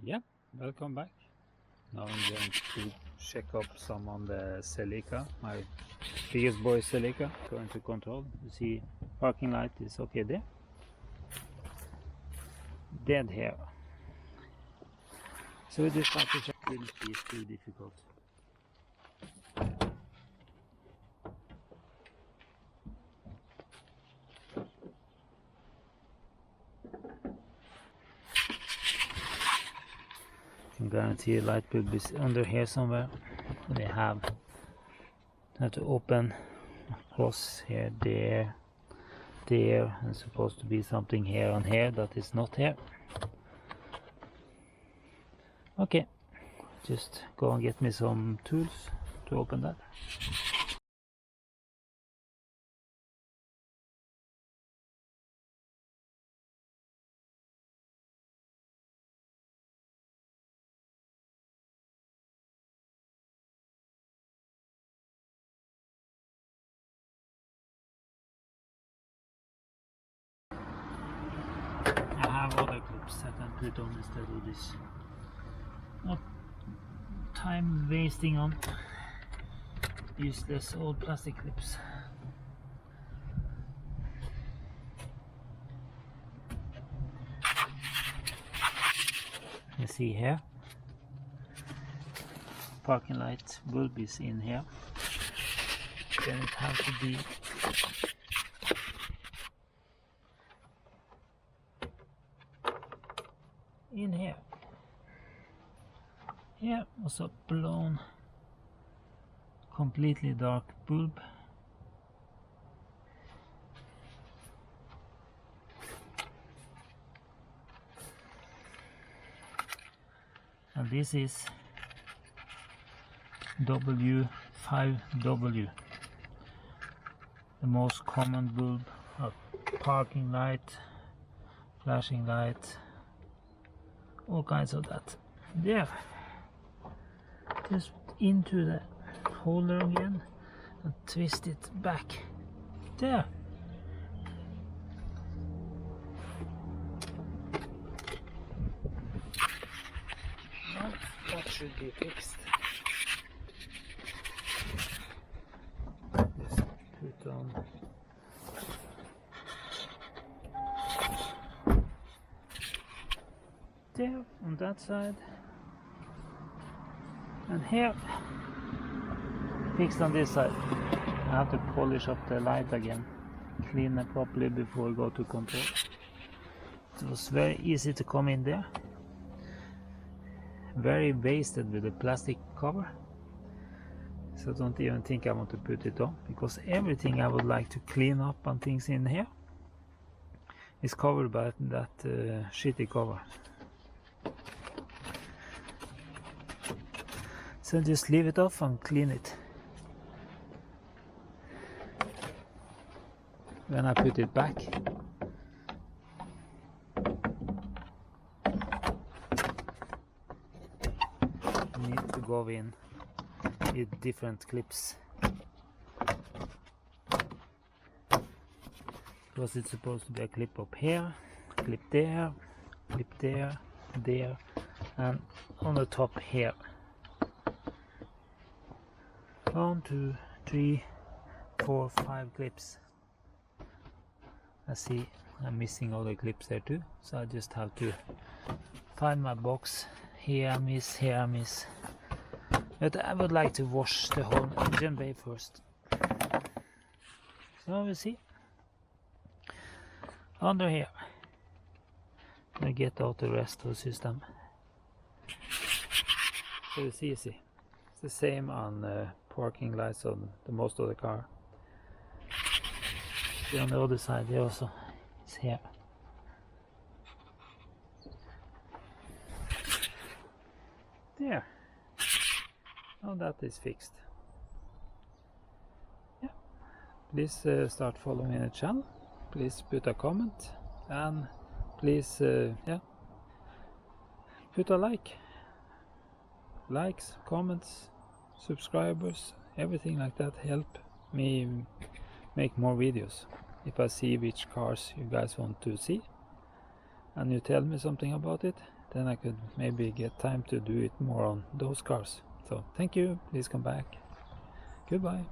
Yeah, welcome back. Now I'm going to check up some on the Celica, my biggest boy Celica. Going to control. You see parking light is okay there. Dead here. So we just have to check. Didn't be too difficult. I can guarantee a light bulb is under here somewhere. They have to open across here, there, and supposed to be something here on here that is not here. Okay, just go and get me some tools to open that. I have other clips I can put on instead of this. Not time wasting on useless old plastic clips. You see here, parking light bulb is in here. Then it has to be in here. Here was a blown, completely dark bulb. And this is W5W, the most common bulb of parking light, flashing light, all kinds of that. There, just into the holder again and twist it back. There. Now that should be fixed. Just put on there on that side, and here fixed on this side. I have to polish up the light again, clean it properly before we go to control. It was very easy to come in there, very wasted with the plastic cover, so don't even think I want to put it on, because everything I would like to clean up and things in here is covered by that shitty cover. So just leave it off and clean it. When I put it back, I need to go in with different clips, because it's supposed to be a clip up here, clip there, there, and on the top here. 1, 2, 3, 4, 5 clips. I see I'm missing all the clips there too, so I just have to find my box. Here I miss, here I miss. But I would like to wash the whole engine bay first. So we'll see. Under here, I get out the rest of the system. So it's easy. It's the same on parking lights on the most of the car. See on the other side there also, it's here. There. Now that is fixed. Yeah. Please start following the channel. Please put a comment, and please put a like. Likes, comments, subscribers, everything like that help me make more videos. If I see which cars you guys want to see and you tell me something about it, then I could maybe get time to do it more on those cars. So thank you, please come back. Goodbye.